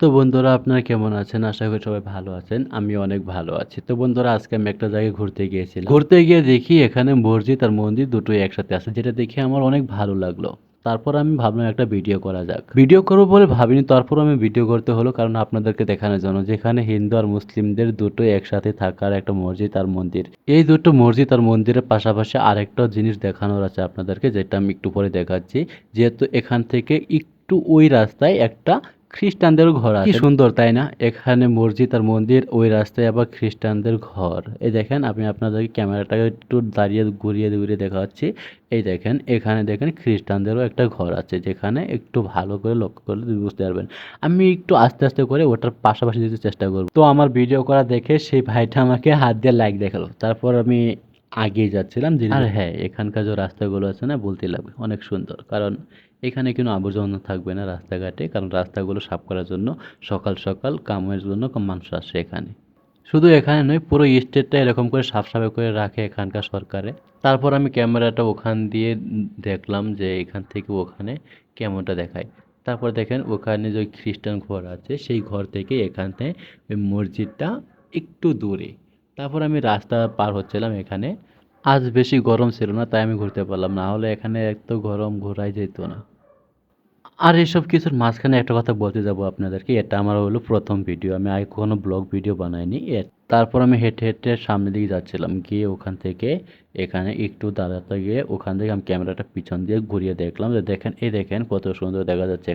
তো বন্ধুরা আপনারা কেমন আছেন? আশা করি সবাই ভালো আছেন। আমিও অনেক ভালো আছি। তো বন্ধুরা আজকে আমি একটা জায়গায় ঘুরতে গিয়েছিলাম। ঘুরতে গিয়ে দেখি এখানে মসজিদ আর মন্দির দুটোই একসাথে আছে, যেটা দেখে আমার অনেক ভালো লাগলো। তারপর আমি ভাবলাম একটা ভিডিও করা যাক। ভিডিও করব বলে ভাবিনি, তারপর আমি ভিডিও করতে হলো কারণ আপনাদেরকে দেখানোর জন্য, যেখানে হিন্দু আর মুসলিমদের দুটোই একসাথে থাকার একটা মসজিদ আর মন্দির। এই দুটো মসজিদ আর মন্দিরের পাশাপাশি আরেকটা জিনিস দেখানোর আছে আপনাদেরকে, যেটা আমি একটু পরে দেখাচ্ছি। যেহেতু এখান থেকে একটু ওই রাস্তায় একটা খ্রিস্টানদেরও ঘর আছে। কি সুন্দর তাই না? এখানে মসজিদ আর মন্দির, ওই রাস্তায় আবার খ্রিস্টানদের ঘর। এই দেখেন, আমি আপনাদেরকে ক্যামেরাটাকে একটু দাঁড়িয়ে ঘুরিয়ে ঘুরিয়ে দেখাচ্ছি। এই দেখেন, এখানে দেখেন খ্রিস্টানদেরও একটা ঘর আছে, যেখানে একটু ভালো করে লক্ষ্য করলে বুঝতে পারবেন। আমি একটু আস্তে আস্তে করে ওটার পাশাপাশি যেতে চেষ্টা করব। তো আমার ভিডিও করা দেখে সেই ভাইটা আমাকে হাত দিয়ে লাইক দেখালো। তারপর আমি আগিয়ে যাচ্ছিলাম ধীরে আর হ্যাঁ, এখানকার যে রাস্তাগুলো আছে না, বলতে লাগবে অনেক সুন্দর। কারণ এখানে কোনো আবর্জনা থাকবে না রাস্তাঘাটে, কারণ রাস্তাগুলো সাফ করার জন্য সকাল সকাল কামের জন্য মানুষ আসে এখানে। শুধু এখানে নয়, পুরো স্টেটটা এরকম করে সাফ সাফাই করে রাখে এখানকার সরকারে। তারপর আমি ক্যামেরাটা ওখান দিয়ে দেখলাম যে এখান থেকে ওখানে কেমনটা দেখায়। তারপর দেখেন ওখানে যে খ্রিস্টান ঘর আছে, সেই ঘর থেকে এখানে ওই মসজিদটা একটু দূরে। তারপর আমি রাস্তা পার হচ্ছিলাম এখানে। আজ বেশি গরম ছিল না, তাই আমি ঘুরতে পারলাম, না হলে এখানে এত গরম ঘোরাই যেত না। আর এসব কিছুর মাঝখানে একটা কথা বলতে যাব আপনাদেরকে, এটা আমার হলো প্রথম ভিডিও, আমি আগে কখনো ব্লগ ভিডিও বানাইনি। তারপর আমি হেঁটে হেঁটে সামনের দিকে যাচ্ছিলাম, গিয়ে ওখান থেকে এখানে একটু দাঁড়াতে গিয়ে ওখান থেকে আমি ক্যামেরাটা পিছন দিয়ে ঘুরিয়ে দেখলাম যে দেখেন, এই দেখেন কত সুন্দর দেখা যাচ্ছে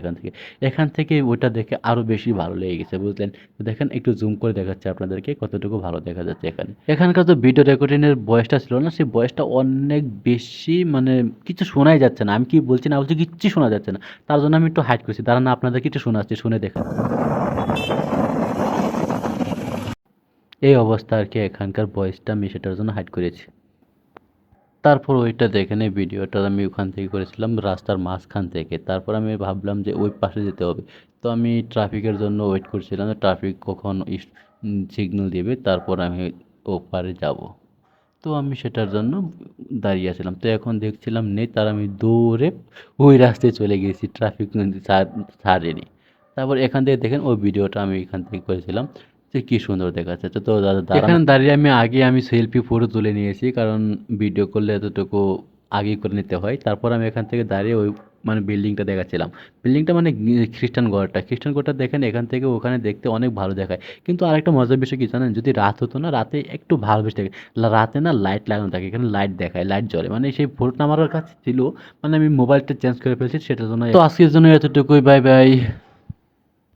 এখান থেকে ওইটা দেখে আরও বেশি ভালো লেগে গেছে, বুঝলেন? তো দেখেন, একটু জুম করে দেখাচ্ছে আপনাদেরকে কতটুকু ভালো দেখা যাচ্ছে এখানে। এখানকার তো ভিডিও রেকর্ডিংয়ের বয়সটা ছিল না, সেই বয়সটা অনেক বেশি, মানে কিছু শোনাই যাচ্ছে না, আমি কি বলছি না বলছি কিচ্ছু শোনা যাচ্ছে না। তার জন্য আমি একটু হাইড করছি, দাঁড়ান না আপনাদের কিছু শোনাচ্ছি, শুনে দেখেন। এই অবস্থা আর কি এখানকার ভয়েসটা, আমি সেটার জন্য হাইড করেছি। তারপর ওইটা দেখেন, এই ভিডিওটা আমি ওখান থেকে করেছিলাম রাস্তার মাঝখান থেকে। তারপর আমি ভাবলাম যে ওই পাশে যেতে হবে। তো আমি ট্রাফিকের জন্য ওয়েট করছিলাম যে ট্রাফিক কখন সিগন্যাল দিবে, তারপর আমি ওপারে যাব। তো আমি সেটার জন্য দাঁড়িয়ে আছিলাম। তো এখন দেখছিলাম নেই, তার আমি দৌড়ে ওই রাস্তায় চলে গেছি, ট্রাফিক ছাড়েনি। তারপর এখান থেকে দেখেন ওই ভিডিওটা আমি এখান থেকে করেছিলাম, যে কি সুন্দর দেখা যাচ্ছে। তো দাদা এখানে দাঁড়িয়ে আমি সেলফি ফটো তুলে নিয়েছি, কারণ ভিডিও করলে এতটুকু আগেই করে নিতে হয়। তারপর আমি এখান থেকে দাঁড়িয়ে ওই মানে বিল্ডিংটা দেখাচ্ছিলাম। বিল্ডিংটা মানে খ্রিস্টান ঘরটা দেখেন, এখান থেকে ওখানে দেখতে অনেক ভালো দেখায়। কিন্তু আরেকটা মজার বিষয় কি জানেন? যদি রাত হতো না, রাতে একটু ভালো বেশি থাকে। রাতে না লাইট লাগানো থাকে, এখানে লাইট দেখায়, লাইট জ্বলে, মানে সেই ফটোটা আমার কাছে ছিল, মানে আমি মোবাইলটা চেঞ্জ করে ফেলছি সেটার জন্য। তো আজকের জন্য এতটুকুই, বাই বাই।